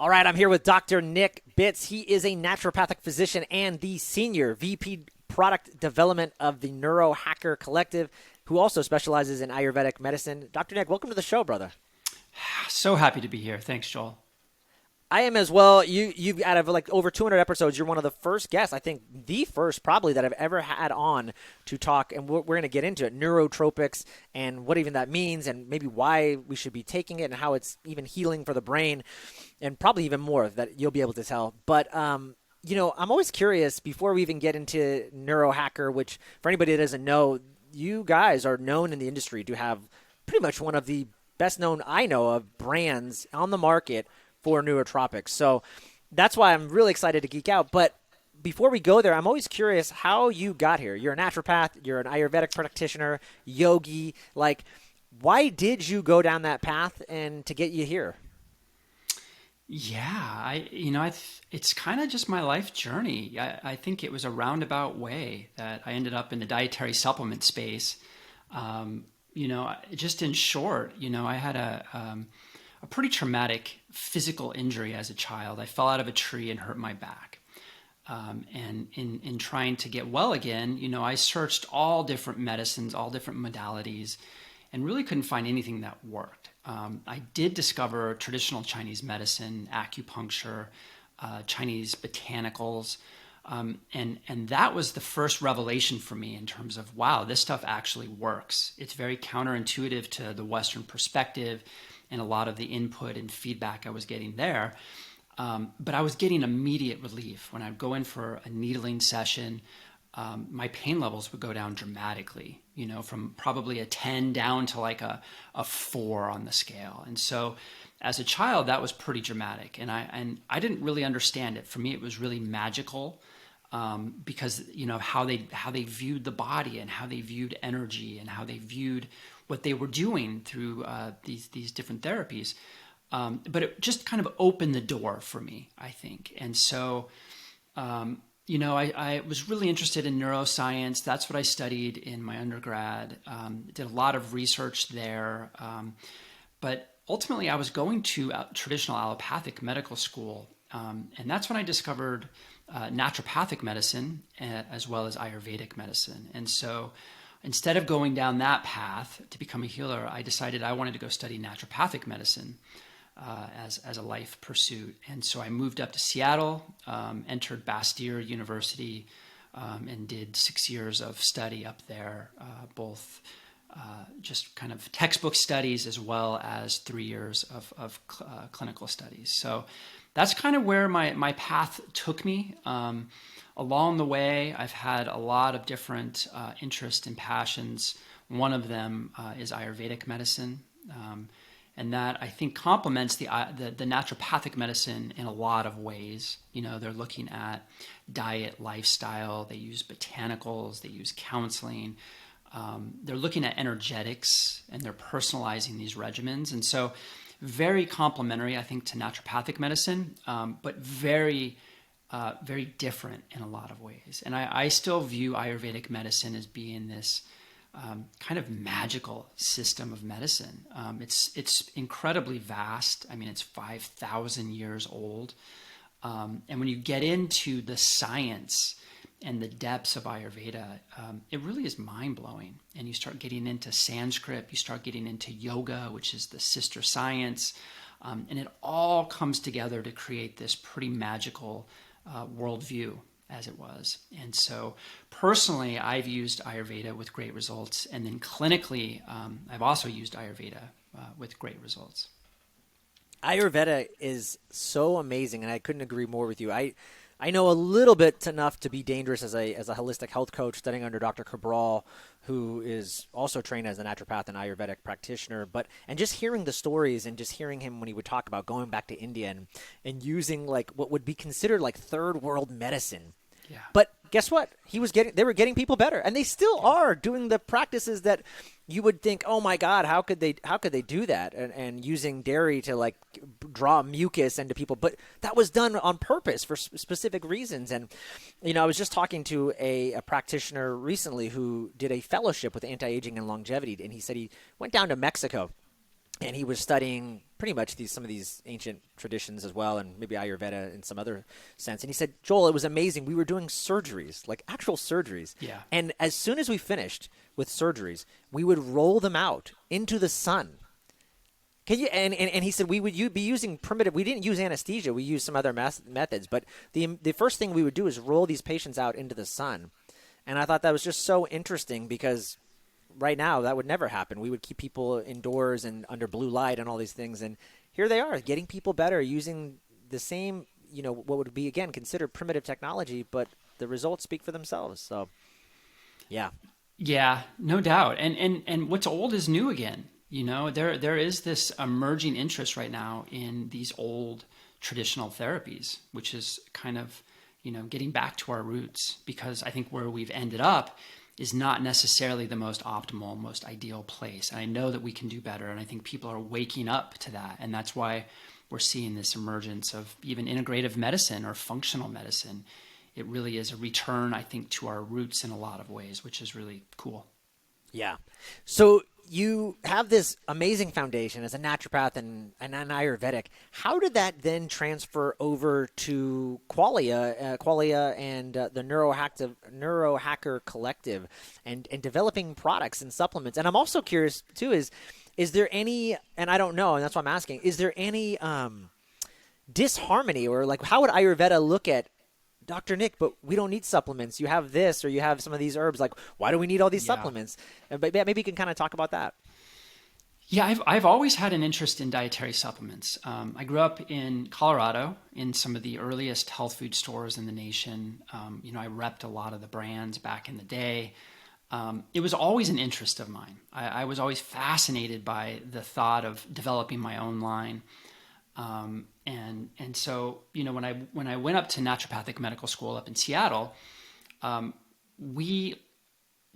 All right, I'm here with Dr. Nick Bitz. He is a naturopathic physician and the Senior VP Product Development of the Neurohacker Collective, who also specializes in Ayurvedic medicine. Dr. Nick, welcome to the show, brother. So happy to be here. Thanks, Joel. I am as well. You out of like over 200 episodes, you're one of the first guests, I think the first probably that I've ever had on to talk, and we're going to get into it, neurotropics and what even that means and maybe why we should be taking it and how it's even healing for the brain and probably even more that you'll be able to tell. But, I'm always curious before we even get into Neurohacker, which for anybody that doesn't know, you guys are known in the industry to have pretty much one of the best known I know of brands on the market for nootropics. So that's why I'm really excited to geek out. But before we go there, I'm always curious how you got here. You're a naturopath, you're an Ayurvedic practitioner, yogi. Like, why did you go down that path and to get you here? Yeah, it's kind of just my life journey. I think it was a roundabout way that I ended up in the dietary supplement space. Just in short, I had a pretty traumatic physical injury as a child. I fell out of a tree and hurt my back. And in trying to get well again, I searched all different medicines, all different modalities, and really couldn't find anything that worked. I did discover traditional Chinese medicine, acupuncture, Chinese botanicals, and that was the first revelation for me in terms of, wow, this stuff actually works. It's very counterintuitive to the Western perspective and a lot of the input and feedback I was getting there. But I was getting immediate relief. When I'd go in for a needling session, my pain levels would go down dramatically, from probably a 10 down to like a 4 on the scale. And so as a child, that was pretty dramatic. And I didn't really understand it. For me, it was really magical because, how they viewed the body and how they viewed energy and how they viewed what they were doing through these different therapies. But it just kind of opened the door for me, I think. And so, I was really interested in neuroscience. That's what I studied in my undergrad. Did a lot of research there. But ultimately, I was going to traditional allopathic medical school. And that's when I discovered naturopathic medicine as well as Ayurvedic medicine. And so instead of going down that path to become a healer, I decided I wanted to go study naturopathic medicine as a life pursuit. And so I moved up to Seattle, entered Bastyr University, and did 6 years of study up there, both just kind of textbook studies as well as 3 years of clinical studies. So that's kind of where my path took me. Along the way, I've had a lot of different interests and passions. One of them is Ayurvedic medicine, and that I think complements the naturopathic medicine in a lot of ways. They're looking at diet, lifestyle. They use botanicals. They use counseling. They're looking at energetics, and they're personalizing these regimens. And so, very complementary, I think, to naturopathic medicine, but very different in a lot of ways. And I still view Ayurvedic medicine as being this kind of magical system of medicine. It's incredibly vast. I mean, it's 5,000 years old. And when you get into the science and the depths of Ayurveda, it really is mind-blowing. And you start getting into Sanskrit, you start getting into yoga, which is the sister science, and it all comes together to create this pretty magical worldview as it was. And so personally, I've used Ayurveda with great results. And then clinically, I've also used Ayurveda with great results. Ayurveda is so amazing, and I couldn't agree more with you. I know a little bit enough to be dangerous as a holistic health coach studying under Dr. Cabral, who is also trained as a naturopath and Ayurvedic practitioner. And just hearing the stories and just hearing him when he would talk about going back to India and using like what would be considered like third world medicine. Yeah. But guess what? They were getting people better, and they still are doing the practices that you would think, oh my God, how could they do that? And using dairy to like draw mucus into people, but that was done on purpose for specific reasons. And I was just talking to a practitioner recently who did a fellowship with anti-aging and longevity, and he said he went down to Mexico and he was studying pretty much some of these ancient traditions as well, and maybe Ayurveda in some other sense. And he said, Joel, it was amazing. We were doing surgeries, like actual surgeries. Yeah. And as soon as we finished with surgeries, we would roll them out into the sun. Can you? And he said we would be using primitive. We didn't use anesthesia. We used some other methods. But the first thing we would do is roll these patients out into the sun. And I thought that was just so interesting because right now that would never happen. We would keep people indoors and under blue light and all these things. And here they are getting people better using the same, what would be, again, considered primitive technology, but the results speak for themselves. So, yeah. Yeah, no doubt. And what's old is new again. There is this emerging interest right now in these old traditional therapies, which is kind of, getting back to our roots, because I think where we've ended up is not necessarily the most optimal, most ideal place. And I know that we can do better. And I think people are waking up to that. And that's why we're seeing this emergence of even integrative medicine or functional medicine. It really is a return, I think, to our roots in a lot of ways, which is really cool. Yeah. So you have this amazing foundation as a naturopath and an Ayurvedic. How did that then transfer over to Qualia and the Neurohacker Collective and developing products and supplements? And I'm also curious, too, is there any, and I don't know, and that's why I'm asking, is there any disharmony, or like how would Ayurveda look at Dr. Nick, but we don't need supplements. You have this, or you have some of these herbs. Like, why do we need all these supplements? But maybe you can kind of talk about that. Yeah, I've always had an interest in dietary supplements. I grew up in Colorado in some of the earliest health food stores in the nation. I repped a lot of the brands back in the day. It was always an interest of mine. I was always fascinated by the thought of developing my own line. And so, when I went up to Naturopathic Medical School up in Seattle, we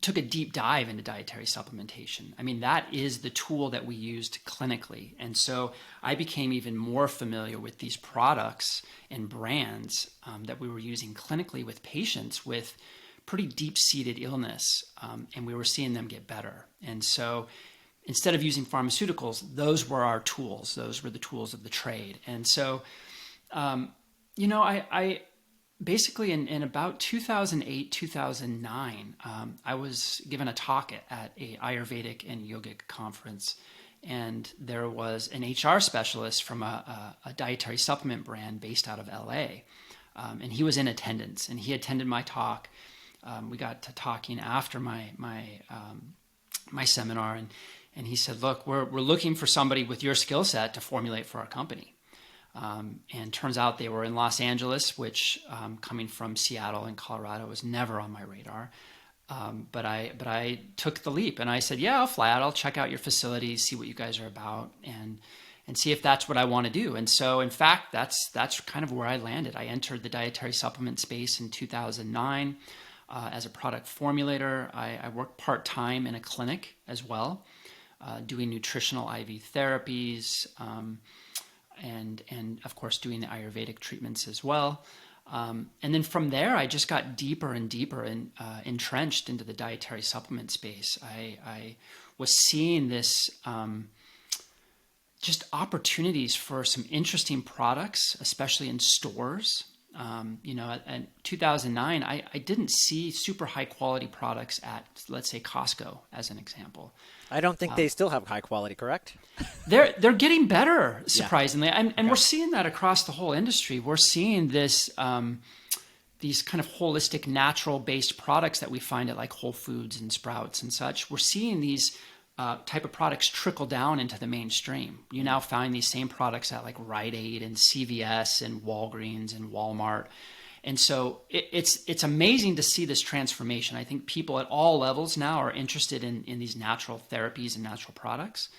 took a deep dive into dietary supplementation. I mean, that is the tool that we used clinically. And so I became even more familiar with these products and brands that we were using clinically with patients with pretty deep-seated illness, and we were seeing them get better. And so instead of using pharmaceuticals, those were our tools. Those were the tools of the trade. And so, I basically in about 2008, 2009, I was given a talk at a Ayurvedic and yogic conference. And there was an HR specialist from a dietary supplement brand based out of LA. And he was in attendance, and he attended my talk. We got to talking after my seminar, and he said, look, we're looking for somebody with your skill set to formulate for our company. And turns out they were in Los Angeles, which coming from Seattle and Colorado was never on my radar. But I took the leap, and I said, yeah, I'll fly out. I'll check out your facilities, see what you guys are about, and see if that's what I want to do. And so, in fact, that's kind of where I landed. I entered the dietary supplement space in 2009 as a product formulator. I worked part-time in a clinic as well, doing nutritional IV therapies, and of course doing the Ayurvedic treatments as well. And then from there, I just got deeper and deeper entrenched into the dietary supplement space. I was seeing this just opportunities for some interesting products, especially in stores. In 2009, I didn't see super high quality products at, let's say, Costco, as an example. I don't think they still have high quality, correct? They're getting better, surprisingly, and we're seeing that across the whole industry. We're seeing this these kind of holistic, natural based products that we find at like Whole Foods and Sprouts and such. We're seeing these type of products trickle down into the mainstream. You now find these same products at like Rite Aid and CVS and Walgreens and Walmart. And so it's amazing to see this transformation. I think people at all levels now are interested in these natural therapies and natural products.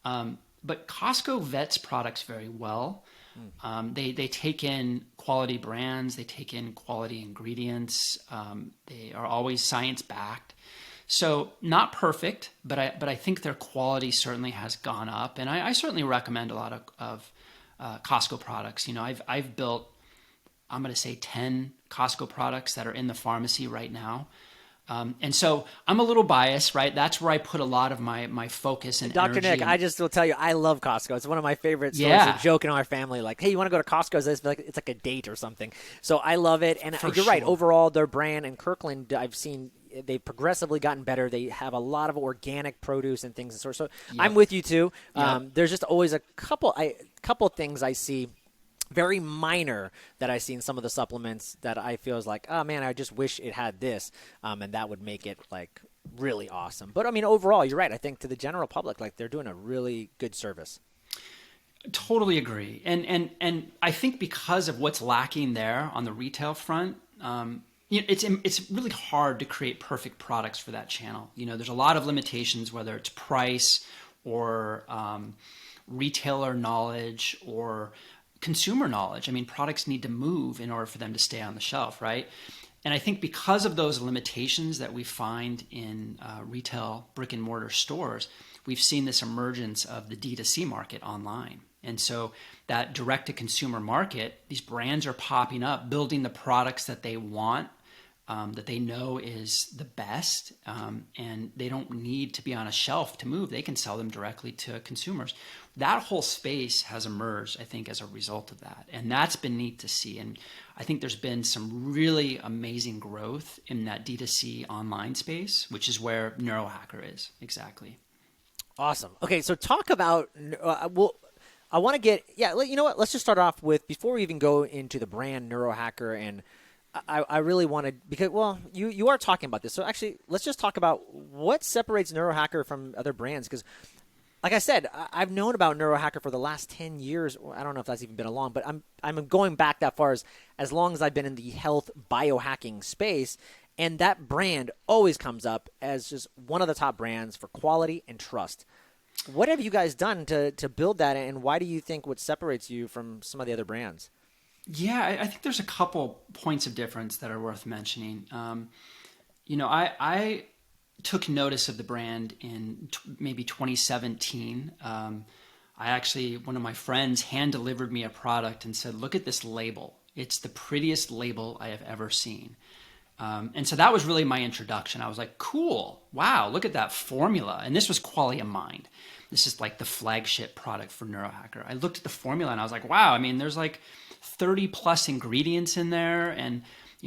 But Costco vets products very well. They take in quality brands. They take in quality ingredients. They are always science-backed. So not perfect, but I think their quality certainly has gone up. And I certainly recommend a lot of Costco products. I've built, I'm going to say 10 Costco products that are in the pharmacy right now. And so I'm a little biased, right? That's where I put a lot of my focus and Dr. energy. Nick, I just will tell you, I love Costco. It's one of my favorite stores. Yeah. A joke in our family, like, hey, you want to go to Costco? It's like a date or something. So I love it. And For you're right. sure. Overall, their brand in Kirkland, I've seen they've progressively gotten better. They have a lot of organic produce and things. So I'm with you too. Yep. There's just always a couple things I see very minor that I see in some of the supplements that I feel is like, oh man, I just wish it had this, and that would make it like really awesome. But I mean, overall, you're right. I think to the general public, like they're doing a really good service. Totally agree. And I think because of what's lacking there on the retail front, it's really hard to create perfect products for that channel. There's a lot of limitations, whether it's price or retailer knowledge or consumer knowledge. I mean, products need to move in order for them to stay on the shelf, right? And I think because of those limitations that we find in retail brick and mortar stores, we've seen this emergence of the D2C market online. And so that direct to consumer market, these brands are popping up, building the products that they want, that they know is the best, and they don't need to be on a shelf to move. They can sell them directly to consumers. That whole space has emerged, I think, as a result of that. And that's been neat to see. And I think there's been some really amazing growth in that D2C online space, which is where Neurohacker is. Exactly. Awesome. Okay, so talk about I want to get you know what? Let's just start off with, before we even go into the brand Neurohacker, and I really wanted, because you are talking about this, so actually let's just talk about what separates Neurohacker from other brands, because like I said, I've known about Neurohacker for the last 10 years. I don't know if that's even been a long, but I'm going back that far, as long as I've been in the health biohacking space, and that brand always comes up as just one of the top brands for quality and trust. What have you guys done to build that, and why do you think what separates you from some of the other brands? Yeah, I think there's a couple points of difference that are worth mentioning. I took notice of the brand in maybe 2017. One of my friends hand delivered me a product and said, look at this label. It's the prettiest label I have ever seen. And so that was really my introduction. I was like, cool. Wow, look at that formula. And this was Qualia Mind. This is like the flagship product for Neurohacker. I looked at the formula and I was like, wow, I mean, there's like 30 plus ingredients in there. And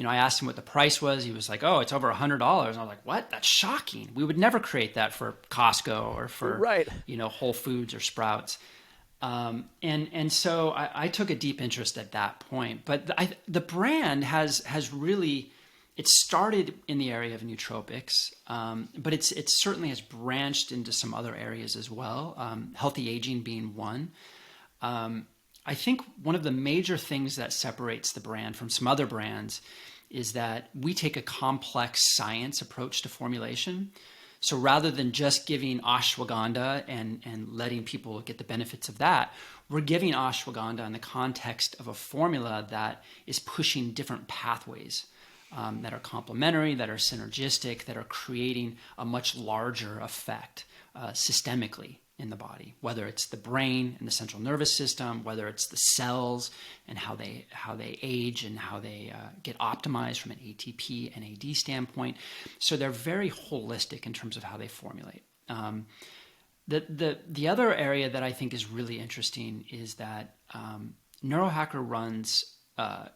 I asked him what the price was. He was like, oh, it's over $100. And I was like, what? That's shocking. We would never create that for Costco or for, right, Whole Foods or Sprouts. And so I took a deep interest at that point. But the brand has really, it started in the area of nootropics, but it certainly has branched into some other areas as well, healthy aging being one. I think one of the major things that separates the brand from some other brands is that we take a complex science approach to formulation. So rather than just giving ashwagandha and letting people get the benefits of that, we're giving ashwagandha in the context of a formula that is pushing different pathways that are complementary, that are synergistic, that are creating a much larger effect systemically in the body, whether it's the brain and the central nervous system, whether it's the cells and how they age and how they get optimized from an ATP and AD standpoint. So they're very holistic in terms of how they formulate. The other area that I think is really interesting is that Neurohacker runs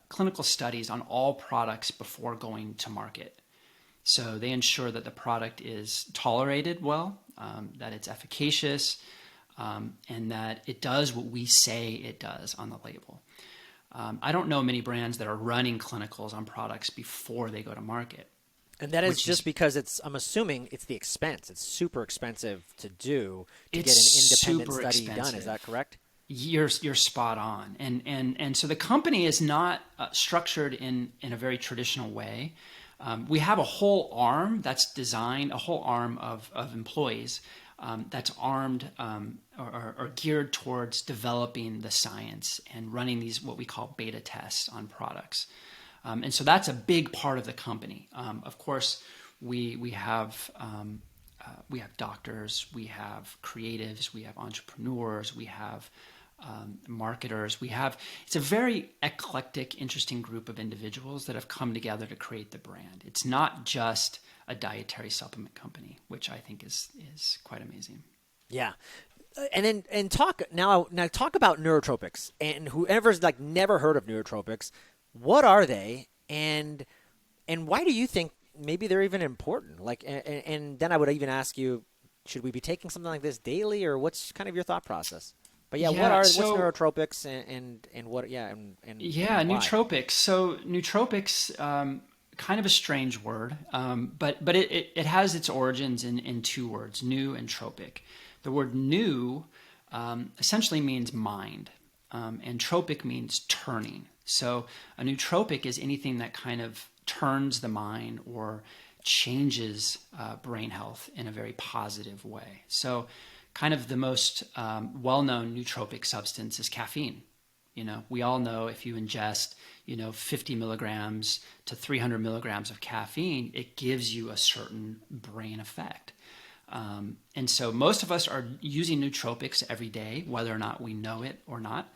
clinical studies on all products before going to market. So they ensure that the product is tolerated well, that it's efficacious, and that it does what we say it does on the label. I don't know many brands that are running clinicals on products before they go to market. And that is just because I'm assuming it's the expense. It's super expensive to do to get an independent study done. Is that correct? You're spot on. And so the company is not structured in a very traditional way. We have a whole arm that's designed, a whole arm of employees that's armed or geared towards developing the science and running these what we call beta tests on products. And so that's a big part of the company. Of course, we have doctors, we have creatives, we have entrepreneurs, we have marketers. It's a very eclectic, interesting group of individuals that have come together to create the brand. It's not just a dietary supplement company, which I think is quite amazing. Yeah. And talk about neurotropics, and whoever's like never heard of neurotropics, what are they, and why do you think maybe they're even important? Like, and then I would even ask you, should we be taking something like this daily, or what's kind of your thought process? But what's neurotropics and what and yeah, why? nootropics. So nootropics, kind of a strange word, but it has its origins in two words, new and tropic. The word new essentially means mind, and tropic means turning. So a nootropic is anything that kind of turns the mind or changes brain health in a very positive way. So kind of the most well-known nootropic substance is caffeine. We all know if you ingest, 50 milligrams to 300 milligrams of caffeine, it gives you a certain brain effect. And so most of us are using nootropics every day, whether or not we know it or not.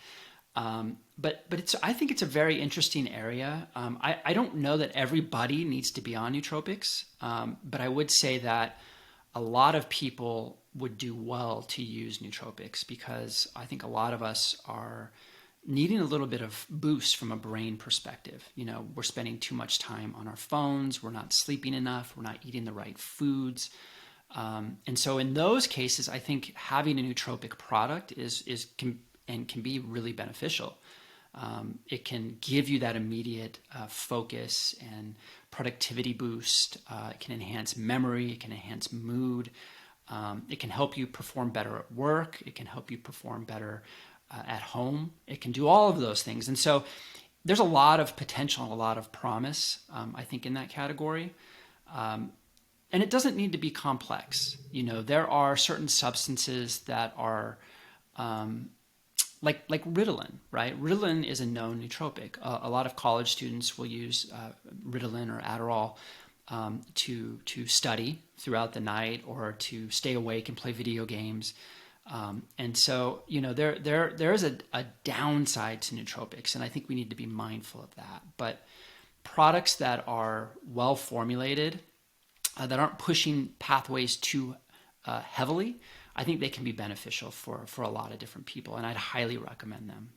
But I think it's a very interesting area. I don't know that everybody needs to be on nootropics, but I would say that a lot of people would do well to use nootropics, because I think a lot of us are needing a little bit of boost from a brain perspective. We're spending too much time on our phones. We're not sleeping enough. We're not eating the right foods. And so in those cases, I think having a nootropic product can be really beneficial. It can give you that immediate focus and productivity boost. It can enhance memory. It can enhance mood. It can help you perform better at work. It can help you perform better at home. It can do all of those things. And so there's a lot of potential and a lot of promise, I think, in that category. And it doesn't need to be complex. There are certain substances that are like Ritalin, right? Ritalin is a known nootropic. A lot of college students will use Ritalin or Adderall to study throughout the night, or to stay awake and play video games. And so, there is a downside to nootropics, and I think we need to be mindful of that. But products that are well formulated, that aren't pushing pathways too heavily, I think they can be beneficial for a lot of different people, and I'd highly recommend them.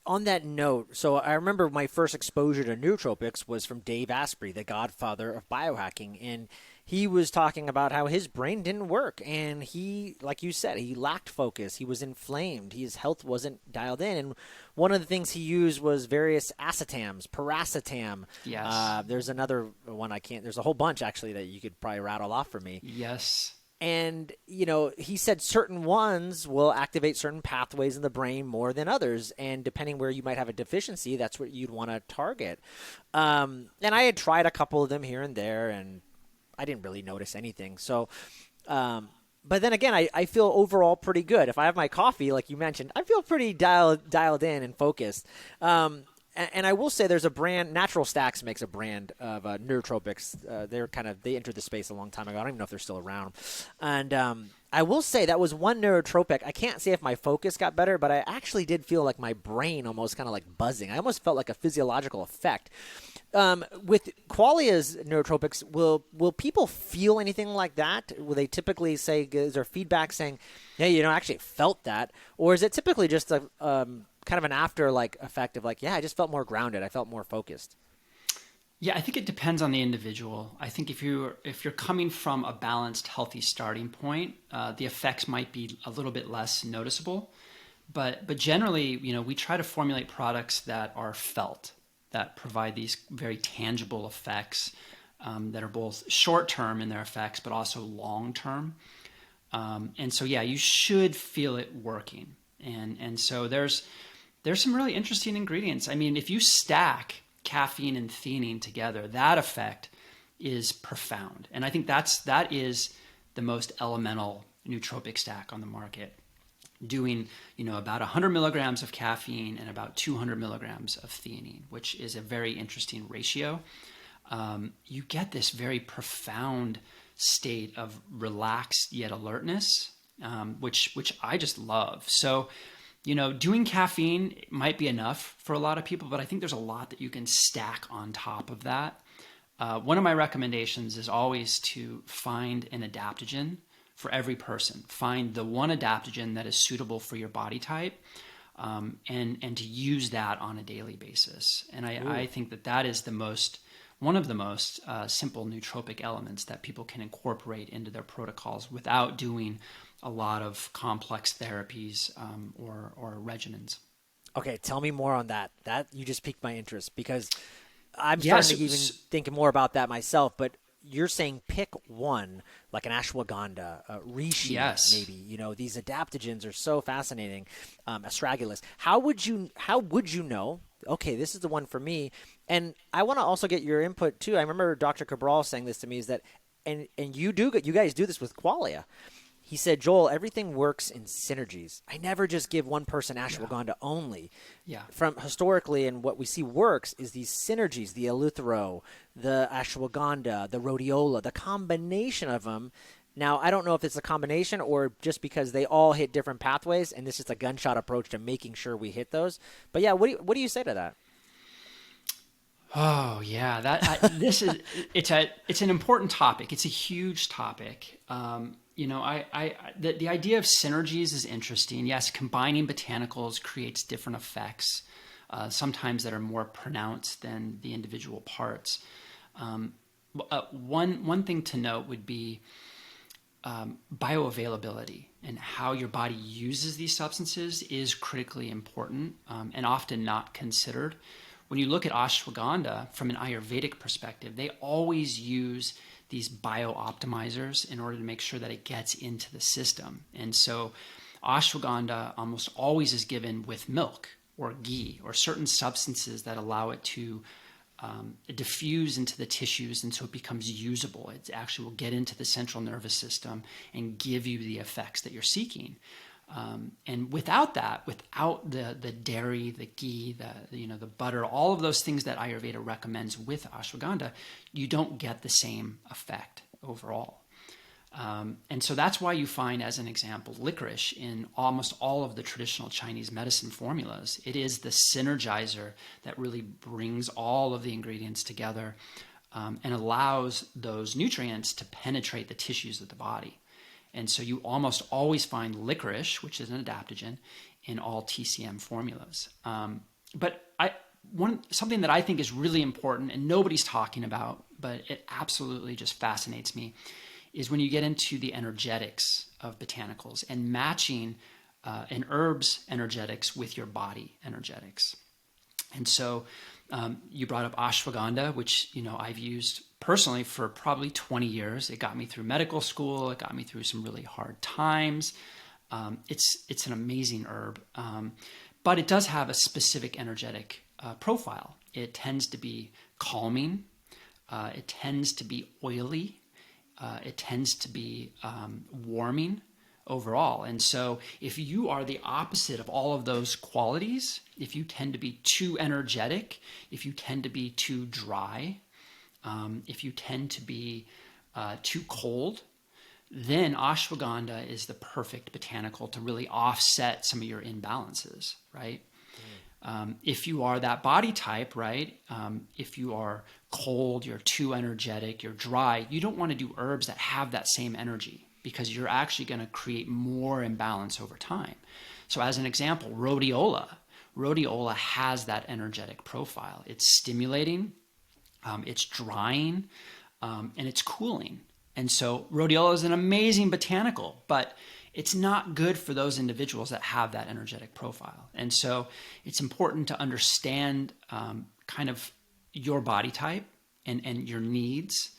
On that note, so I remember my first exposure to nootropics was from Dave Asprey, the godfather of biohacking, and he was talking about how his brain didn't work, and he, like you said, he lacked focus, he was inflamed, his health wasn't dialed in, and one of the things he used was various acetams, piracetam. Yes. There's another one there's a whole bunch actually that you could probably rattle off for me. Yes. And, he said certain ones will activate certain pathways in the brain more than others. And depending where you might have a deficiency, that's what you'd want to target. And I had tried a couple of them here and there, and I didn't really notice anything. So, but then again, I feel overall pretty good. If I have my coffee, like you mentioned, I feel pretty dialed in and focused. And I will say there's a brand, Natural Stacks makes a brand of neurotropics. They entered the space a long time ago. I don't even know if they're still around. And I will say that was one neurotropic. I can't say if my focus got better, but I actually did feel like my brain almost kind of like buzzing. I almost felt like a physiological effect. With Qualia's neurotropics, will people feel anything like that? Will they typically say, is there feedback saying, hey, actually felt that? Or is it typically just a kind of an after effect of I just felt more grounded. I felt more focused. Yeah, I think it depends on the individual. I think if you're coming from a balanced, healthy starting point, the effects might be a little bit less noticeable. But generally, we try to formulate products that are felt, that provide these very tangible effects, that are both short term in their effects, but also long term. And so, yeah, you should feel it working. And so there's some really interesting ingredients. I mean, if you stack caffeine and theanine together, that effect is profound. And I think that is the most elemental nootropic stack on the market. Doing, about 100 milligrams of caffeine and about 200 milligrams of theanine, which is a very interesting ratio. You get this very profound state of relaxed yet alertness. which I just love. So, doing caffeine might be enough for a lot of people, but I think there's a lot that you can stack on top of that. One of my recommendations is always to find an adaptogen for every person. Find the one adaptogen that is suitable for your body type, and to use that on a daily basis. And I think that is one of the most simple nootropic elements that people can incorporate into their protocols without doing a lot of complex therapies or regimens. Okay, tell me more on that. That you just piqued my interest because I'm starting to even think more about that myself. But you're saying pick one, like an ashwagandha, reishi, maybe. These adaptogens are so fascinating. Astragalus. How would you know? Okay, this is the one for me. And I want to also get your input too. I remember Dr. Cabral saying this to me is that, and you guys do this with qualia. He said, Joel, everything works in synergies. I never just give one person ashwagandha only. Yeah. From historically, and what we see works is these synergies, the eleuthero, the ashwagandha, the rhodiola, the combination of them. Now, I don't know if it's a combination or just because they all hit different pathways, and this is a gunshot approach to making sure we hit those. But yeah, what do you say to that? Oh yeah, it's an important topic. It's a huge topic. The idea of synergies is interesting. Yes, combining botanicals creates different effects, sometimes that are more pronounced than the individual parts. One thing to note would be bioavailability, and how your body uses these substances is critically important, and often not considered. When you look at ashwagandha from an Ayurvedic perspective, they always use these bio-optimizers in order to make sure that it gets into the system. And so ashwagandha almost always is given with milk or ghee or certain substances that allow it to diffuse into the tissues, and so it becomes usable. It actually will get into the central nervous system and give you the effects that you're seeking. And without the dairy, the ghee, the butter, all of those things that Ayurveda recommends with ashwagandha, you don't get the same effect overall. And so that's why you find, as an example, licorice in almost all of the traditional Chinese medicine formulas. It is the synergizer that really brings all of the ingredients together, and allows those nutrients to penetrate the tissues of the body. And so you almost always find licorice, which is an adaptogen, in all TCM formulas. But something that I think is really important and nobody's talking about, but it absolutely just fascinates me, is when you get into the energetics of botanicals and matching an herb's energetics with your body energetics. And so you brought up ashwagandha, which I've used personally for probably 20 years. It got me through medical school. It got me through some really hard times. It's an amazing herb, but it does have a specific energetic profile. It tends to be calming. It tends to be oily. It tends to be warming overall. And so if you are the opposite of all of those qualities, if you tend to be too energetic, if you tend to be too dry, if you tend to be too cold, then ashwagandha is the perfect botanical to really offset some of your imbalances, right? If you are that body type, right? If you are cold, you're too energetic, you're dry, you don't want to do herbs that have that same energy, because you're actually going to create more imbalance over time. So as an example, rhodiola. Rhodiola has that energetic profile. It's stimulating, it's drying, and it's cooling. And so rhodiola is an amazing botanical, but it's not good for those individuals that have that energetic profile. And so it's important to understand kind of your body type and your needs,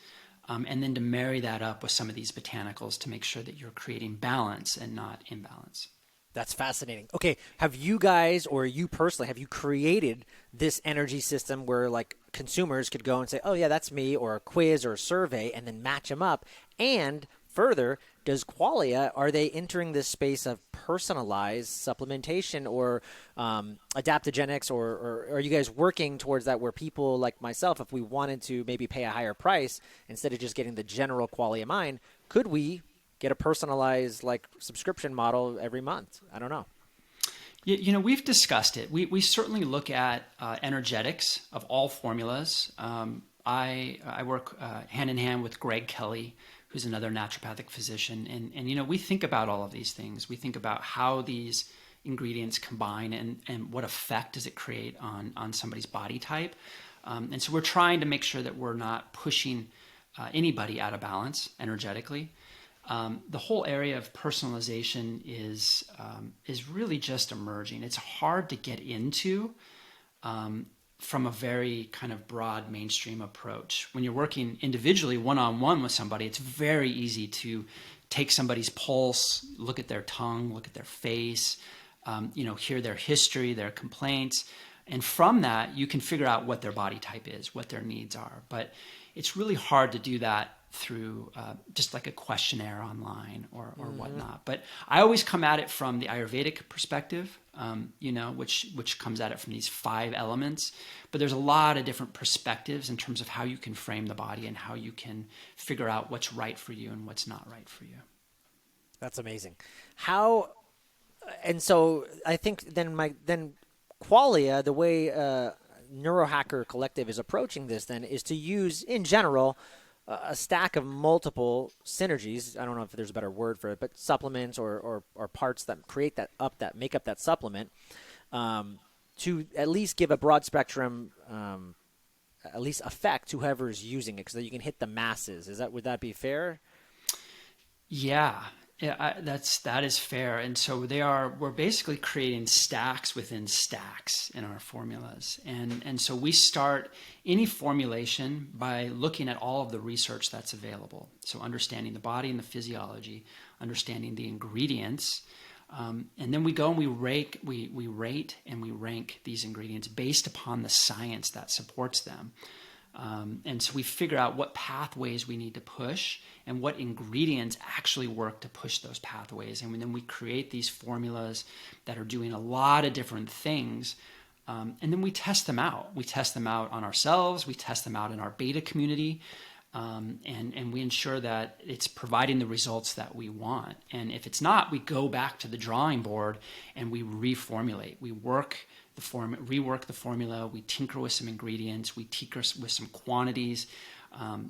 and then to marry that up with some of these botanicals to make sure that you're creating balance and not imbalance. That's fascinating. Okay, have you guys, or you personally, have you created this energy system where like consumers could go and say, oh yeah, that's me, or a quiz or a survey, and then match them up? And further, does Qualia, are they entering this space of personalized supplementation or adaptogenics, or are you guys working towards that where people like myself, if we wanted to maybe pay a higher price, instead of just getting the general Qualia mine, could we get a personalized like subscription model every month? I don't know. We've discussed it. We certainly look at energetics of all formulas. I work hand in hand with Greg Kelly, who's another naturopathic physician. And we think about all of these things. We think about how these ingredients combine and what effect does it create on somebody's body type. And so we're trying to make sure that we're not pushing anybody out of balance energetically. The whole area of personalization is really just emerging. It's hard to get into from a very kind of broad mainstream approach. When you're working individually, one-on-one with somebody, it's very easy to take somebody's pulse, look at their tongue, look at their face, hear their history, their complaints. And from that, you can figure out what their body type is, what their needs are. But it's really hard to do that through just like a questionnaire online or whatnot. But I always come at it from the Ayurvedic perspective, which comes at it from these 5 elements. But there's a lot of different perspectives in terms of how you can frame the body and how you can figure out what's right for you and what's not right for you. That's amazing. And so I think then Qualia, the way Neurohacker Collective is approaching this then is to use, in general, a stack of multiple synergies. I don't know if there's a better word for it, but supplements or parts that make up that supplement to at least give a broad spectrum, at least effect to whoever is using it so that you can hit the masses. Would that be fair? Yeah. Yeah, that is fair. And so we're basically creating stacks within stacks in our formulas. And so we start any formulation by looking at all of the research that's available. So understanding the body and the physiology, understanding the ingredients. And then we go and we rate and we rank these ingredients based upon the science that supports them. And so we figure out what pathways we need to push and what ingredients actually work to push those pathways. And then we create these formulas that are doing a lot of different things. And then we test them out. We test them out on ourselves. We test them out in our beta community. And we ensure that it's providing the results that we want. And if it's not, we go back to the drawing board and we reformulate. We rework the formula, we tinker with some ingredients, we tinker with some quantities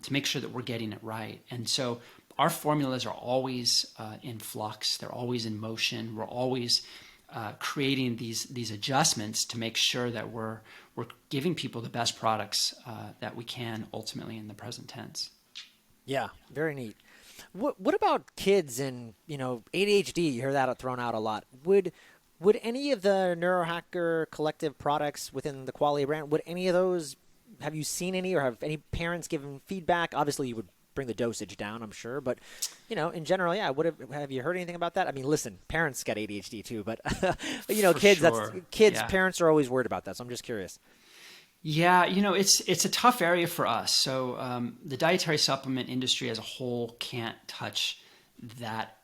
to make sure that we're getting it right. And so our formulas are always in flux, they're always in motion, we're always creating these adjustments to make sure that we're giving people the best products that we can ultimately in the present tense. Yeah, very neat. What about kids and ADHD? You hear that thrown out a lot. Would any of the Neurohacker Collective products within the Qualia brand, would any of those, have you seen any or have any parents given feedback? Obviously, you would bring the dosage down, I'm sure. But, in general, yeah, have you heard anything about that? I mean, listen, parents get ADHD too, but, kids, sure. Kids, Yeah. Parents are always worried about that. So I'm just curious. Yeah, it's a tough area for us. So the dietary supplement industry as a whole can't touch that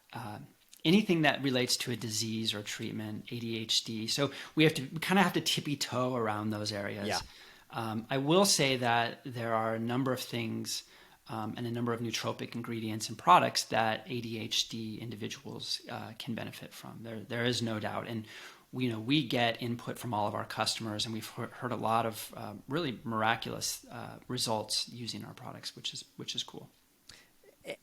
anything that relates to a disease or treatment, ADHD. So we kind of have to tippy toe around those areas. Yeah. I will say that there are a number of things and a number of nootropic ingredients and products that ADHD individuals can benefit from. There is no doubt. And we get input from all of our customers, and we've heard a lot of really miraculous results using our products, which is cool.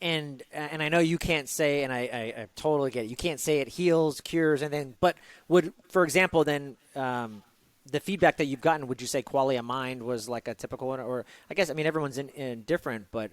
And I know you can't say, and I totally get it. You can't say it heals, cures, but for example, the feedback that you've gotten, would you say Qualia Mind was like a typical one? Or I guess, everyone's in different, but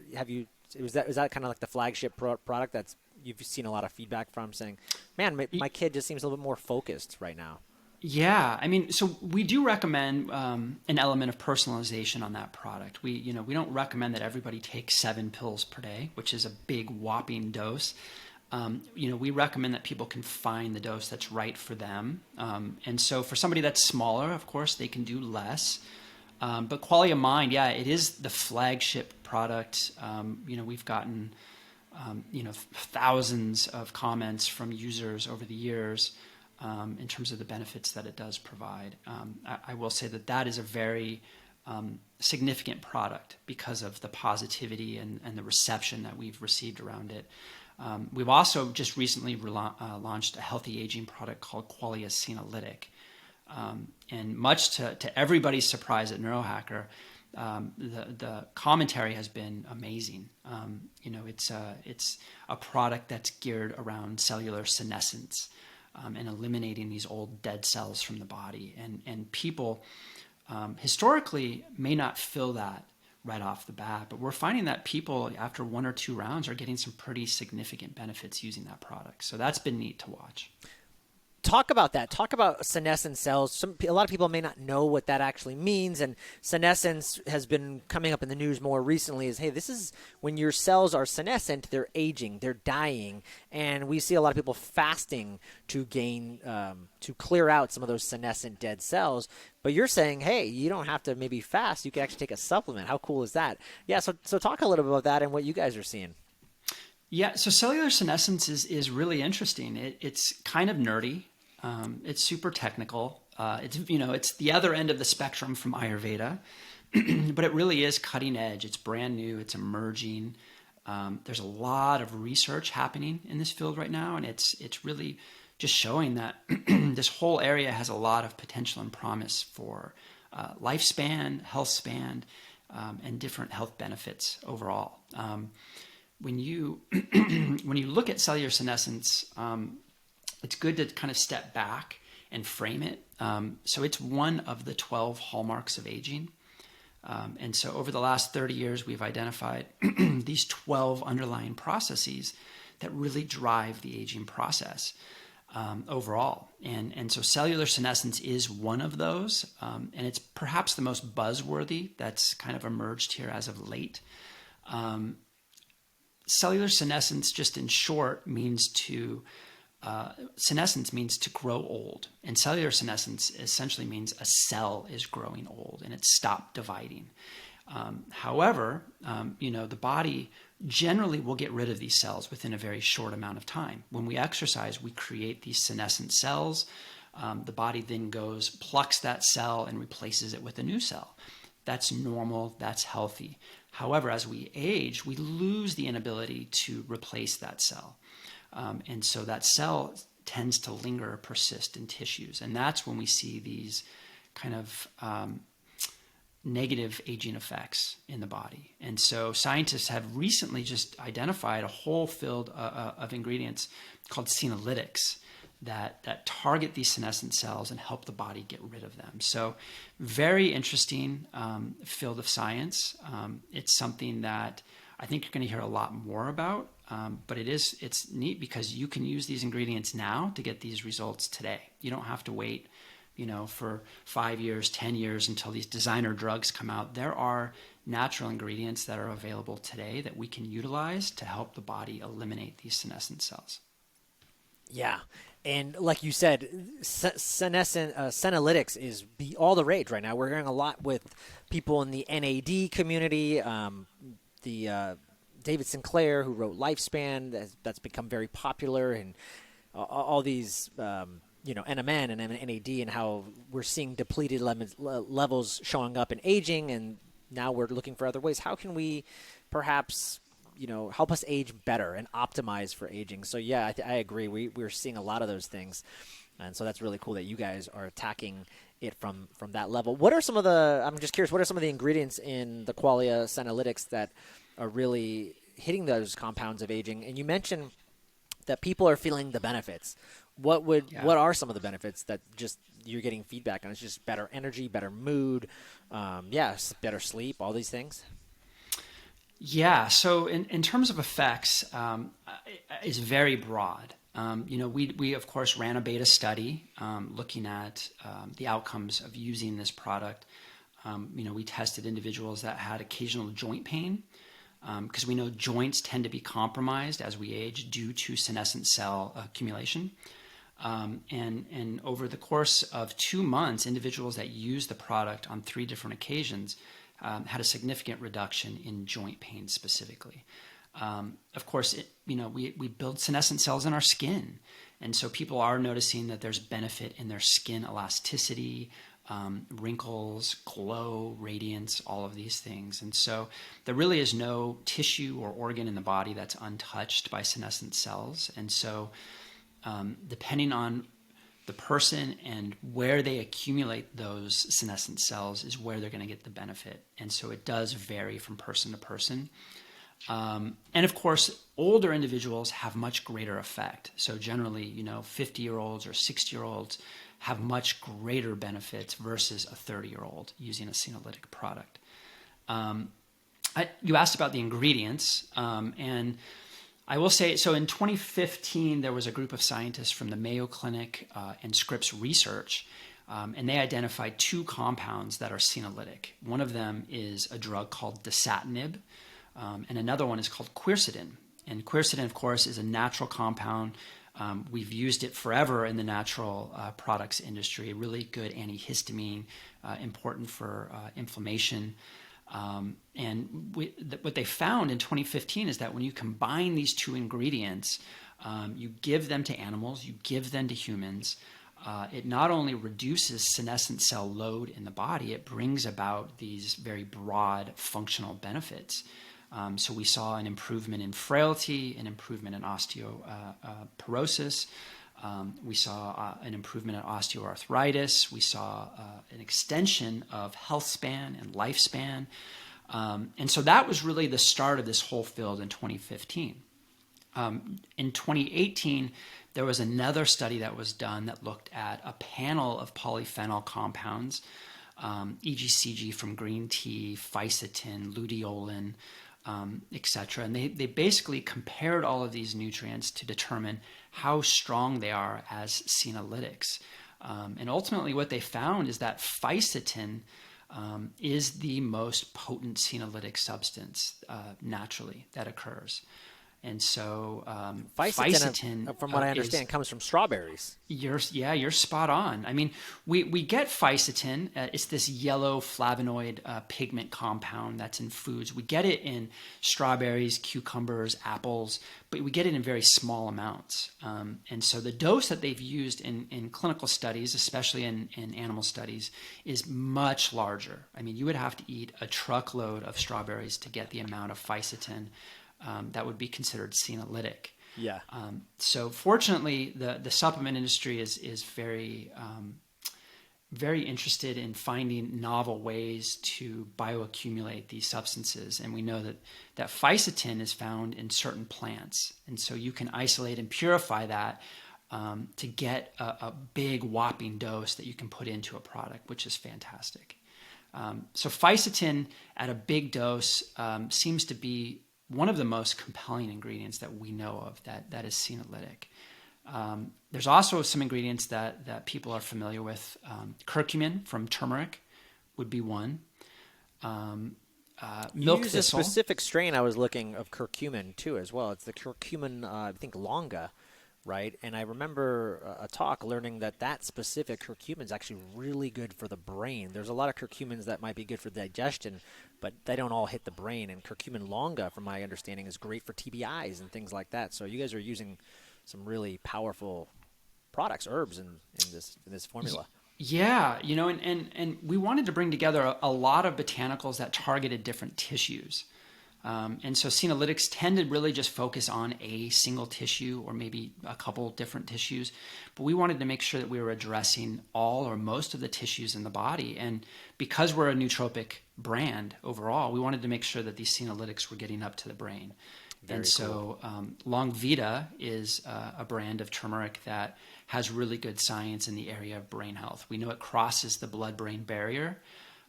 is that kind of like the flagship product that's you've seen a lot of feedback from saying, man, my kid just seems a little bit more focused right now? Yeah, so we do recommend an element of personalization on that product. We don't recommend that everybody take 7 pills per day, which is a big whopping dose. We recommend that people can find the dose that's right for them. And so for somebody that's smaller, of course, they can do less. But Qualia Mind, yeah, it is the flagship product. We've gotten thousands of comments from users over the years in terms of the benefits that it does provide. I will say that is a very significant product because of the positivity and the reception that we've received around it. We've also just recently launched a healthy aging product called Qualia Senolytic. And much to everybody's surprise at Neurohacker, the commentary has been amazing. It's a product that's geared around cellular senescence and eliminating these old dead cells from the body. And people historically may not feel that right off the bat, but we're finding that people after 1 or 2 rounds are getting some pretty significant benefits using that product. So that's been neat to watch. Talk about that. Talk about senescent cells. A lot of people may not know what that actually means, and senescence has been coming up in the news more recently. Is, hey, this is when your cells are senescent, they're aging, they're dying, and we see a lot of people fasting to gain, to clear out some of those senescent dead cells. But you're saying, hey, you don't have to maybe fast. You can actually take a supplement. How cool is that? Yeah. So talk a little bit about that and what you guys are seeing. Yeah, so cellular senescence is really interesting. It's kind of nerdy. It's super technical. It's the other end of the spectrum from Ayurveda, but it really is cutting edge. It's brand new. It's emerging. There's a lot of research happening in this field right now, and it's really just showing that this whole area has a lot of potential and promise for lifespan, health span, and different health benefits overall. When you look at cellular senescence, it's good to kind of step back and frame it. So it's one of the 12 hallmarks of aging. And so over the last 30 years, we've identified these 12 underlying processes that really drive the aging process overall. And so cellular senescence is one of those. And it's perhaps the most buzzworthy that's kind of emerged here as of late. Cellular senescence, just in short, means senescence means to grow old. And cellular senescence essentially means a cell is growing old and it's stopped dividing. However, the body generally will get rid of these cells within a very short amount of time. When we exercise, we create these senescent cells. The body then plucks that cell and replaces it with a new cell. That's normal, that's healthy. However, as we age, we lose the inability to replace that cell. And so that cell tends to linger or persist in tissues. And that's when we see these kind of negative aging effects in the body. And so scientists have recently just identified a whole field of ingredients called senolytics that target these senescent cells and help the body get rid of them. So very interesting field of science. It's something that I think you're going to hear a lot more about, but it's neat because you can use these ingredients now to get these results today. You don't have to wait, for 5 years, 10 years until these designer drugs come out. There are natural ingredients that are available today that we can utilize to help the body eliminate these senescent cells. Yeah. And like you said, senolytics is all the rage right now. We're hearing a lot with people in the NAD community, David Sinclair, who wrote Lifespan, that's become very popular, and all these, NMN and NAD, and how we're seeing depleted levels showing up in aging, and now we're looking for other ways. How can we perhaps help us age better and optimize for aging? So yeah, I agree. We're seeing a lot of those things. And so that's really cool that you guys are attacking it from that level. I'm just curious, what are some of the ingredients in the Qualia Senolytics that are really hitting those compounds of aging? And you mentioned that people are feeling the benefits. What are some of the benefits that just you're getting feedback on? It's just better energy, better mood, better sleep, all these things? Yeah. So in terms of effects, it's very broad. We of course ran a beta study looking at the outcomes of using this product. We tested individuals that had occasional joint pain because we know joints tend to be compromised as we age due to senescent cell accumulation. And over the course of 2 months, individuals that used the product on 3 different occasions had a significant reduction in joint pain specifically. Of course, we build senescent cells in our skin. And so people are noticing that there's benefit in their skin elasticity, wrinkles, glow, radiance, all of these things. And so there really is no tissue or organ in the body that's untouched by senescent cells. And so depending on the person and where they accumulate those senescent cells is where they're going to get the benefit. And so it does vary from person to person. And of course, older individuals have much greater effect. So generally, 50-year-olds or 60-year-olds have much greater benefits versus a 30-year-old using a senolytic product. You asked about the ingredients, and I will say, so in 2015, there was a group of scientists from the Mayo Clinic and Scripps Research, and they identified 2 compounds that are senolytic. One of them is a drug called dasatinib, and another one is called quercetin. And quercetin, of course, is a natural compound. We've used it forever in the natural products industry, a really good antihistamine, important for inflammation. And what they found in 2015 is that when you combine these 2 ingredients, you give them to animals, you give them to humans, it not only reduces senescent cell load in the body, it brings about these very broad functional benefits. So we saw an improvement in frailty, an improvement in osteoporosis. We saw an improvement in osteoarthritis. We saw an extension of health span and lifespan. And so that was really the start of this whole field in 2015. In 2018, there was another study that was done that looked at a panel of polyphenol compounds, EGCG from green tea, fisetin, luteolin, etc. And they basically compared all of these nutrients to determine how strong they are as senolytics. And ultimately what they found is that fisetin is the most potent senolytic substance naturally that occurs. And so fisetin, from what I understand, comes from strawberries. You're spot on. I mean, we get fisetin. It's this yellow flavonoid pigment compound that's in foods. We get it in strawberries, cucumbers, apples, but we get it in very small amounts. And so the dose that they've used in clinical studies, especially in animal studies, is much larger. I mean, you would have to eat a truckload of strawberries to get the amount of fisetin that would be considered senolytic. Yeah. So fortunately, the supplement industry is very very interested in finding novel ways to bioaccumulate these substances, and we know that fisetin is found in certain plants, and so you can isolate and purify that to get a big whopping dose that you can put into a product, which is fantastic. So fisetin at a big dose seems to be one of the most compelling ingredients that we know of that is senolytic. There's also some ingredients that people are familiar with. Curcumin from turmeric would be one. Milk use thistle. A specific strain I was looking of curcumin too as well. It's the curcumin, I think longa, right? And I remember a talk learning that specific curcumin is actually really good for the brain. There's a lot of curcumins that might be good for digestion, but they don't all hit the brain. And curcumin longa, from my understanding, is great for TBIs and things like that. So you guys are using some really powerful products, herbs in this formula. Yeah, and we wanted to bring together a lot of botanicals that targeted different tissues. And so senolytics tend to really just focus on a single tissue or maybe a couple different tissues. But we wanted to make sure that we were addressing all or most of the tissues in the body. And because we're a nootropic brand overall, we wanted to make sure that these senolytics were getting up to the brain. Very and so Long Vita is a brand of turmeric that has really good science in the area of brain health. We know it crosses the blood-brain barrier.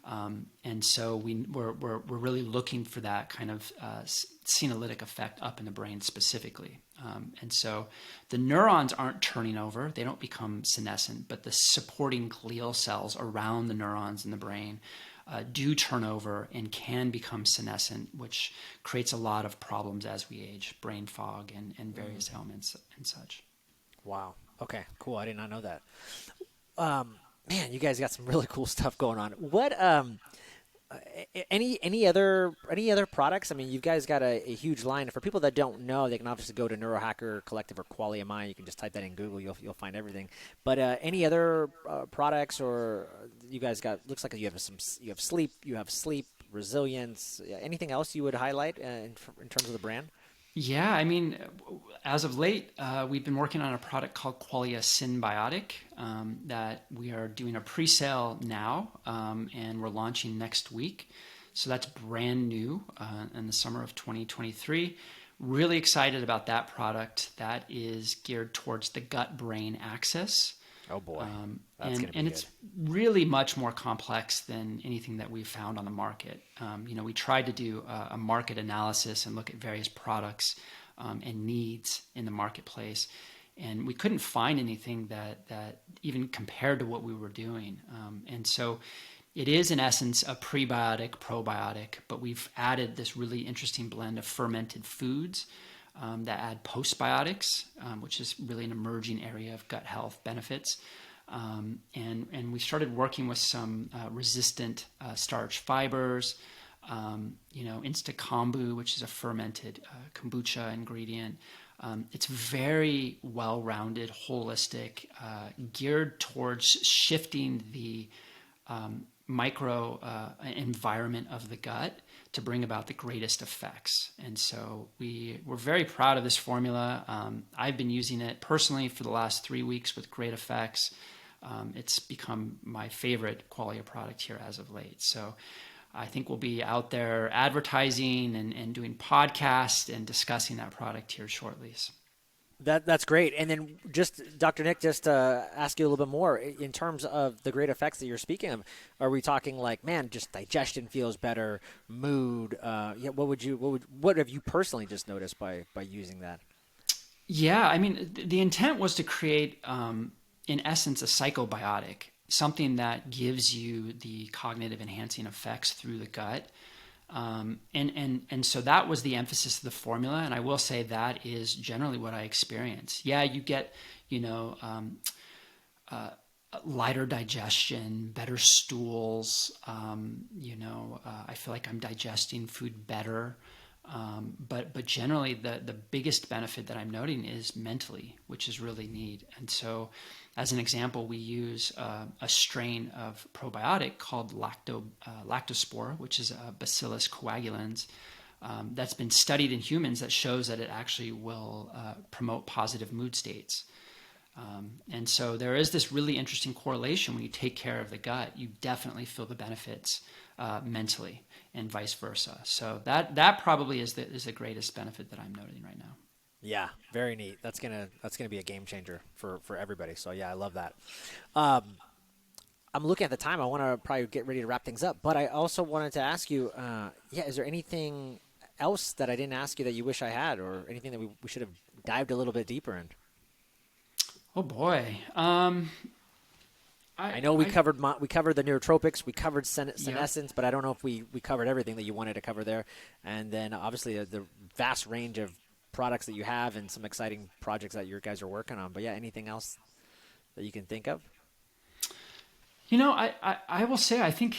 And so we're really looking for that kind of senolytic effect up in the brain specifically. And so the neurons aren't turning over. They don't become senescent, but the supporting glial cells around the neurons in the brain do turn over and can become senescent, which creates a lot of problems as we age, brain fog and various ailments and such. Wow. Okay, cool. I did not know that. Man, you guys got some really cool stuff going on. What Any other products? I mean, you guys got a huge line. For people that don't know, they can obviously go to Neurohacker Collective or Qualia Mind. You can just type that in Google. You'll find everything. But any other products, or you guys got? Looks like you have sleep. You have sleep resilience. Anything else you would highlight in terms of the brand? Yeah, I mean, as of late, we've been working on a product called Qualia Synbiotic that we are doing a pre-sale now, and we're launching next week. So that's brand new in the summer of 2023. Really excited about that product. That is geared towards the gut-brain axis. Oh boy, that's gonna be And good. it's really much more complex than anything that we've found on the market. We tried to do a market analysis and look at various products and needs in the marketplace, and we couldn't find anything that even compared to what we were doing. And so it is in essence a prebiotic, probiotic, but we've added this really interesting blend of fermented foods that add postbiotics, which is really an emerging area of gut health benefits. And we started working with some resistant starch fibers, Insta kombu, which is a fermented kombucha ingredient. It's very well-rounded, holistic, geared towards shifting the micro environment of the gut to bring about the greatest effects. And so we're very proud of this formula. I've been using it personally for the last 3 weeks with great effects. It's become my favorite Qualia product here as of late. So I think we'll be out there advertising and doing podcasts and discussing that product here shortly. That's great. And then just Dr. Nick, just to ask you a little bit more in terms of the great effects that you're speaking of. Are we talking like, man, just digestion feels better, mood? What have you personally just noticed by using that? Yeah, I mean, the intent was to create, in essence, a psychobiotic, something that gives you the cognitive enhancing effects through the gut. And so that was the emphasis of the formula. And I will say that is generally what I experience. Yeah, you get, lighter digestion, better stools. I feel like I'm digesting food better. But generally the biggest benefit that I'm noting is mentally, which is really neat. And so as an example, we use a strain of probiotic called lactospore, which is a Bacillus coagulans, that's been studied in humans that shows that it actually will promote positive mood states. And so there is this really interesting correlation. When you take care of the gut, you definitely feel the benefits mentally, and vice versa. So that probably is the greatest benefit that I'm noting right now. Yeah, very neat. That's gonna be a game changer for everybody. So yeah, I love that. I'm looking at the time. I want to probably get ready to wrap things up, but I also wanted to ask you, is there anything else that I didn't ask you that you wish I had, or anything that we should have dived a little bit deeper in? Oh boy. I know we covered the neurotropics, we covered Yeah. senescence, but I don't know if we covered everything that you wanted to cover there. And then obviously the vast range of products that you have and some exciting projects that your guys are working on. But yeah, anything else that you can think of? I will say, I think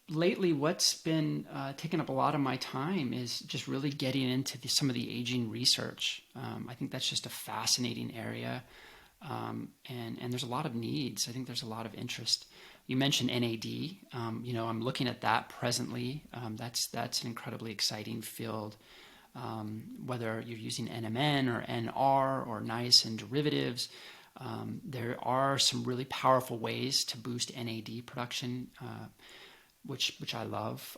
lately what's been taking up a lot of my time is just really getting into some of the aging research. I think that's just a fascinating area. And there's a lot of needs. I think there's a lot of interest. You mentioned NAD. I'm looking at that presently. That's an incredibly exciting field. Whether you're using NMN or NR or niacin derivatives, there are some really powerful ways to boost NAD production, which I love.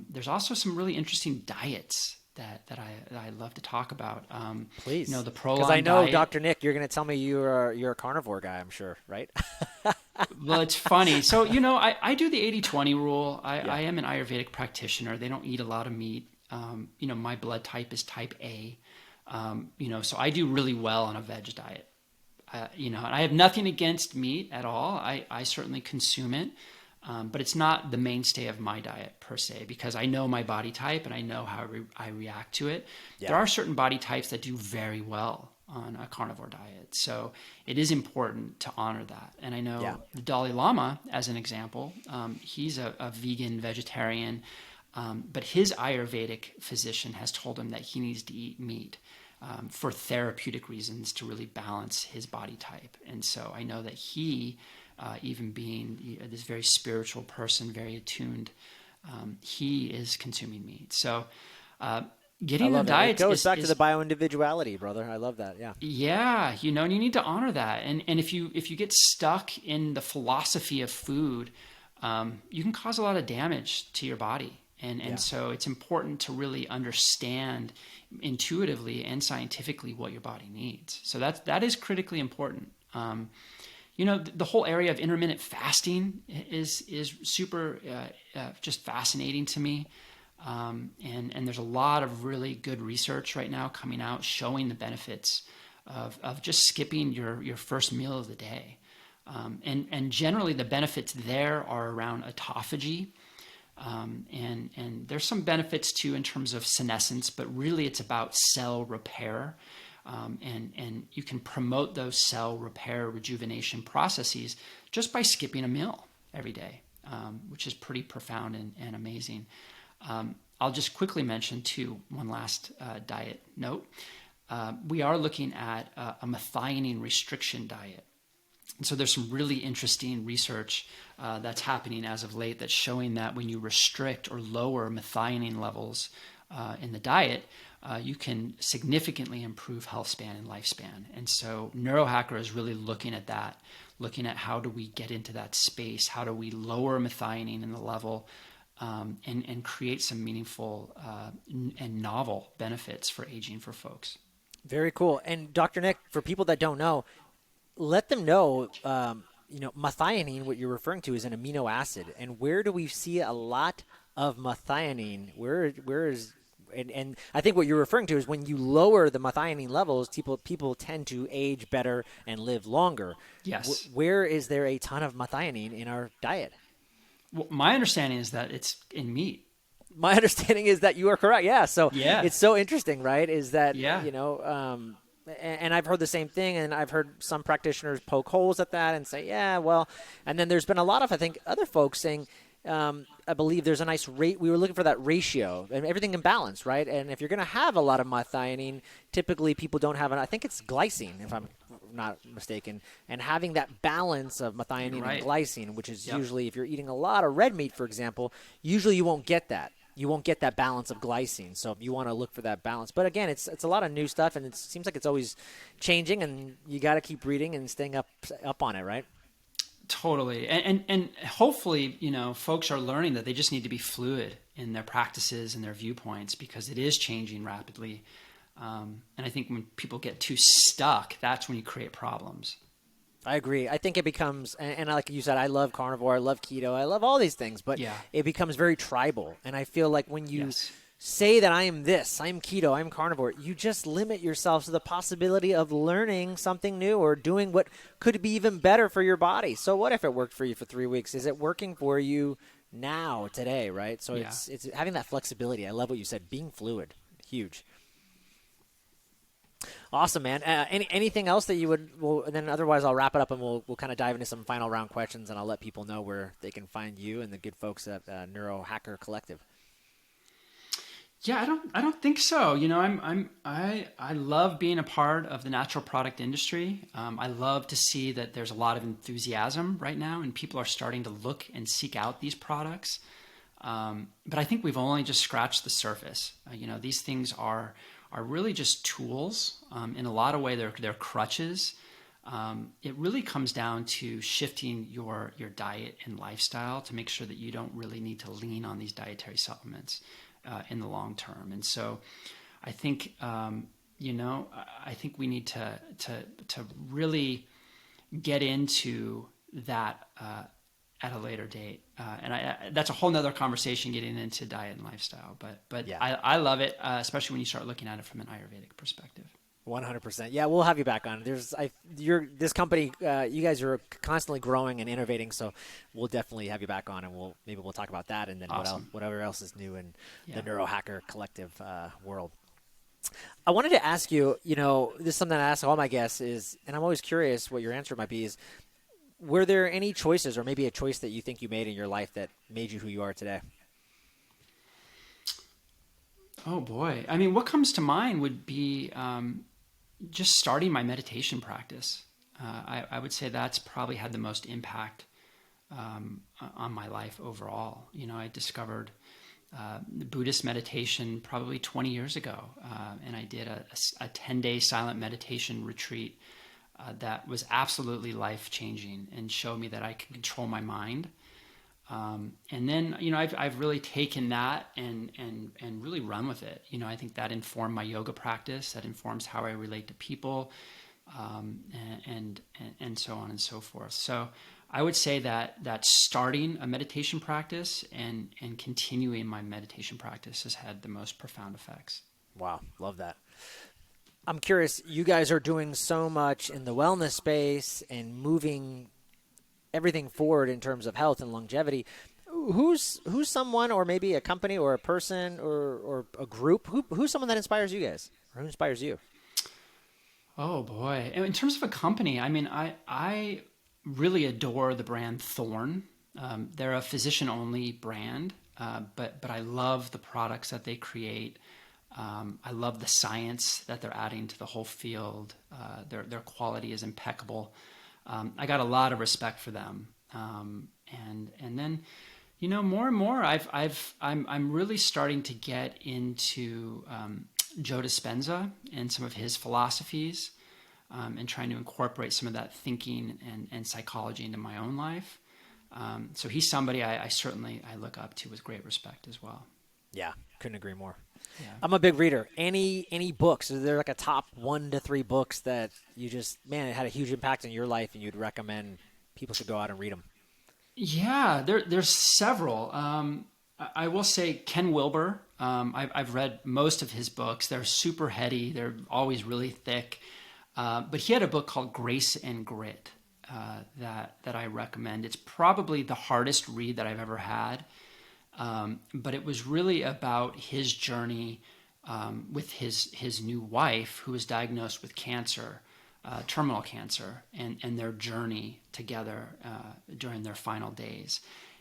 There's also some really interesting diets that I love to talk about. Please, the because Prolon I know, diet. Dr. Nick, you're going to tell me you're a carnivore guy. I'm sure, right? Well, it's funny. So, I do the 80-20 rule. Yeah. I am an Ayurvedic practitioner. They don't eat a lot of meat. My blood type is type A. So I do really well on a veg diet. And I have nothing against meat at all. I certainly consume it. But it's not the mainstay of my diet per se, because I know my body type and I know how I react to it. Yeah. There are certain body types that do very well on a carnivore diet. So it is important to honor that. And I know Yeah. the Dalai Lama, as an example, he's a vegan vegetarian, but his Ayurvedic physician has told him that he needs to eat meat for therapeutic reasons to really balance his body type. And so I know that he, even being this very spiritual person, very attuned, he is consuming meat. So getting the diet goes back to the bio-individuality, brother. I love that. Yeah. Yeah, and you need to honor that. And if you get stuck in the philosophy of food, you can cause a lot of damage to your body. And so it's important to really understand intuitively and scientifically what your body needs. So that is critically important. The whole area of intermittent fasting is super just fascinating to me. And there's a lot of really good research right now coming out showing the benefits of just skipping your first meal of the day. And generally the benefits there are around autophagy. And there's some benefits too in terms of senescence, but really it's about cell repair. And you can promote those cell repair rejuvenation processes just by skipping a meal every day, which is pretty profound and amazing. I'll just quickly mention too, one last diet note. We are looking at a methionine restriction diet. And so there's some really interesting research that's happening as of late that's showing that when you restrict or lower methionine levels in the diet, you can significantly improve health span and lifespan. And so Neurohacker is really looking at that, looking at how do we get into that space, how do we lower methionine in the level, and create some meaningful and novel benefits for aging for folks. Very cool. And Dr. Nick, for people that don't know, let them know, methionine, what you're referring to, is an amino acid. And where do we see a lot of methionine? Where is, and I think what you're referring to is when you lower the methionine levels, people tend to age better and live longer. Yes. Where is there a ton of methionine in our diet? Well, my understanding is that it's in meat. My understanding is that you are correct. Yeah. So it's so interesting, right? Is that, and I've heard the same thing, and I've heard some practitioners poke holes at that and say, yeah, well, and then there's been a lot of, I think, other folks saying, I believe there's a nice rate. We were looking for that ratio and everything in balance, right? And if you're going to have a lot of methionine, typically people don't have I think it's glycine, if I'm not mistaken, and having that balance of methionine and glycine, which is usually, if you're eating a lot of red meat, for example, usually you won't get that. You won't get that balance of glycine. So you want to look for that balance. But again, it's a lot of new stuff, and it seems like it's always changing, and you got to keep reading and staying up on it, right? Totally. And hopefully, folks are learning that they just need to be fluid in their practices and their viewpoints because it is changing rapidly. And I think when people get too stuck, that's when you create problems. I agree. I think it becomes, and like you said, I love carnivore, I love keto, I love all these things, but it becomes very tribal. And I feel like when you say that I am this, I'm keto, I'm carnivore, you just limit yourself to the possibility of learning something new or doing what could be even better for your body. So what if it worked for you for 3 weeks? Is it working for you now, today, right? So it's having that flexibility. I love what you said, being fluid, huge. Awesome, man. Anything else that you would? Well, then otherwise I'll wrap it up and we'll kind of dive into some final round questions, and I'll let people know where they can find you and the good folks at Neurohacker Collective. Yeah, I don't think so. I love being a part of the natural product industry. I love to see that there's a lot of enthusiasm right now, and people are starting to look and seek out these products. But I think we've only just scratched the surface. These things are really just tools. In a lot of ways, they're crutches. It really comes down to shifting your diet and lifestyle to make sure that you don't really need to lean on these dietary supplements in the long term. And so I think, I think we need to really get into that at a later date. And that's a whole nother conversation, getting into diet and lifestyle. But I love it, especially when you start looking at it from an Ayurvedic perspective. 100%. Yeah, we'll have you back on. This company, you guys are constantly growing and innovating, so we'll definitely have you back on, and we'll talk about that, and then awesome. whatever else is new in the Neurohacker Collective world. I wanted to ask you, this is something I ask all my guests is, and I'm always curious what your answer might be is, were there any choices or maybe a choice that you think you made in your life that made you who you are today? Oh boy. I mean, what comes to mind would be just starting my meditation practice. I would say that's probably had the most impact on my life overall. I discovered Buddhist meditation probably 20 years ago, and I did a 10-day silent meditation retreat that was absolutely life-changing and showed me that I can control my mind. And then, I've really taken that and really run with it. I think that informed my yoga practice, that informs how I relate to people, and so on and so forth. So I would say that starting a meditation practice and continuing my meditation practice has had the most profound effects. Wow, love that. I'm curious, you guys are doing so much in the wellness space and moving everything forward in terms of health and longevity. Who's someone, or maybe a company or a person or a group, who's someone that inspires you guys, or who inspires you? Oh boy. In terms of a company, I mean, I really adore the brand Thorne. They're a physician-only brand, but I love the products that they create. I love the science that they're adding to the whole field. Their quality is impeccable. I got a lot of respect for them. And then, more and more, I'm really starting to get into Joe Dispenza and some of his philosophies, and trying to incorporate some of that thinking and psychology into my own life. So he's somebody I certainly look up to with great respect as well. Yeah, couldn't agree more. Yeah. I'm a big reader. Any books? Is there like a top 1 to 3 books that you just, man, it had a huge impact in your life and you'd recommend people should go out and read them? Yeah, there's several. I will say Ken Wilber. I've read most of his books. They're super heady. They're always really thick. But he had a book called Grace and Grit that I recommend. It's probably the hardest read that I've ever had. But it was really about his journey with his new wife, who was diagnosed with cancer, terminal cancer, and their journey together during their final days.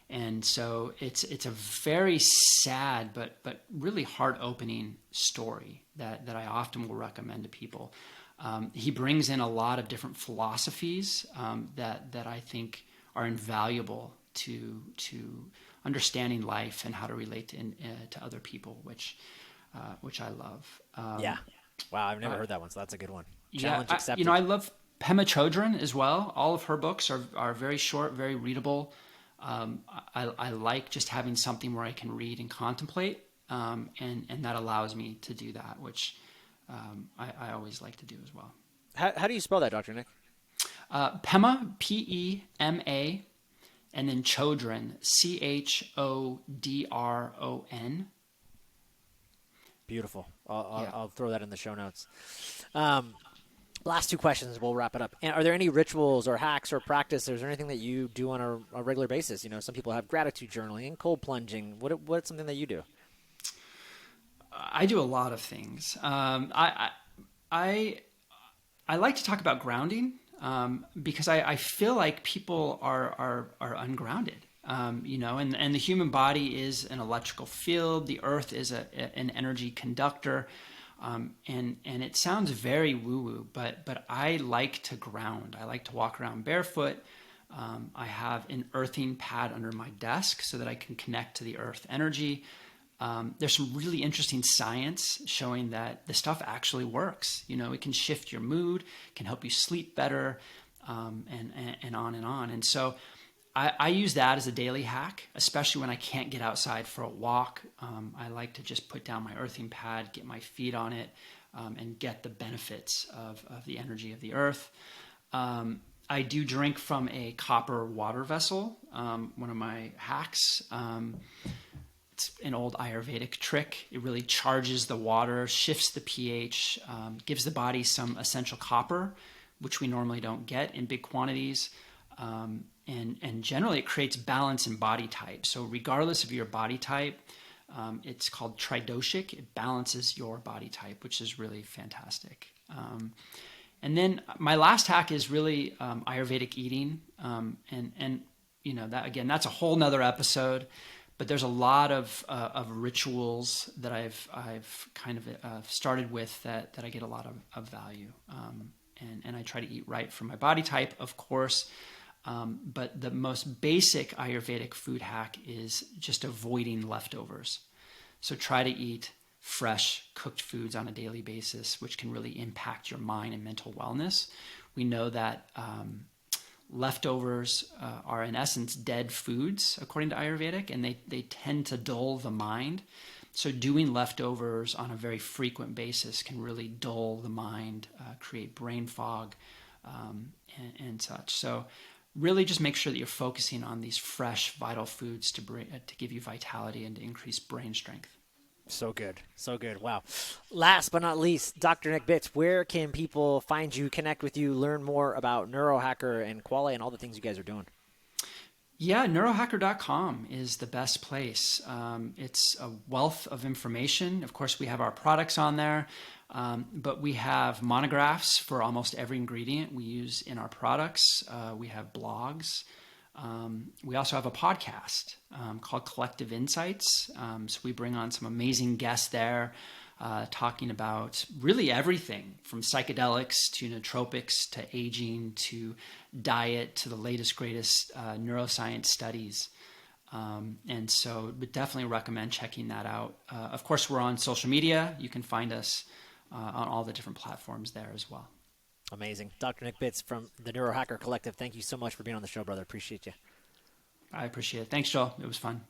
And so it's a very sad but really heart-opening story that I often will recommend to people. He brings in a lot of different philosophies that I think are invaluable to understanding life and how to relate to other people, which I love. Yeah. Wow, I've never heard that one, so that's a good one. Yeah, Challenge accepted. I love Pema Chodron as well. All of her books are very short, very readable. I like just having something where I can read and contemplate, and that allows me to do that, which I always like to do as well. How do you spell that, Dr. Nick? Pema, Pema, and then Chodron, Chodron. Beautiful. I'll throw that in the show notes. Last 2 questions, we'll wrap it up. And are there any rituals or hacks or practices or anything that you do on a regular basis? Some people have gratitude journaling and cold plunging. What's something that you do? I do a lot of things. I like to talk about grounding because I feel like people are ungrounded. And the human body is an electrical field. The earth is an energy conductor. And it sounds very woo-woo, but I like to ground. I like to walk around barefoot. I have an earthing pad under my desk so that I can connect to the earth energy. There's some really interesting science showing that the stuff actually works. It can shift your mood, can help you sleep better, and on and on. And so I use that as a daily hack, especially when I can't get outside for a walk. I like to just put down my earthing pad, get my feet on it, and get the benefits of the energy of the earth. I do drink from a copper water vessel, one of my hacks. It's an old Ayurvedic trick. It really charges the water, shifts the pH, gives the body some essential copper, which we normally don't get in big quantities. And generally it creates balance in body type. So regardless of your body type, It's called tridoshic. It balances your body type, which is really fantastic. And then my last hack is really Ayurvedic eating. And that again, that's a whole nother episode. But there's a lot of rituals that I've kind of started with that I get a lot of value. And I try to eat right for my body type, of course. But the most basic Ayurvedic food hack is just avoiding leftovers. So try to eat fresh cooked foods on a daily basis, which can really impact your mind and mental wellness. We know that leftovers are in essence dead foods according to Ayurvedic, and they tend to dull the mind. So doing leftovers on a very frequent basis can really dull the mind, create brain fog, and such. So really just make sure that you're focusing on these fresh, vital foods to give you vitality and to increase brain strength. So good. So good. Wow. Last but not least, Dr. Nick Bitz, where can people find you, connect with you, learn more about Neurohacker and Qualia and all the things you guys are doing? Yeah, neurohacker.com is the best place. It's a wealth of information. Of course, we have our products on there, but we have monographs for almost every ingredient we use in our products. We have blogs. We also have a podcast called Collective Insights. So we bring on some amazing guests there talking about really everything from psychedelics to nootropics to aging to diet to the latest, greatest neuroscience studies. And so would definitely recommend checking that out. Of course, we're on social media. You can find us on all the different platforms there as well. Amazing. Dr. Nick Bitz from the Neurohacker Collective, thank you so much for being on the show, brother. Appreciate you. I appreciate it. Thanks, Joel. It was fun.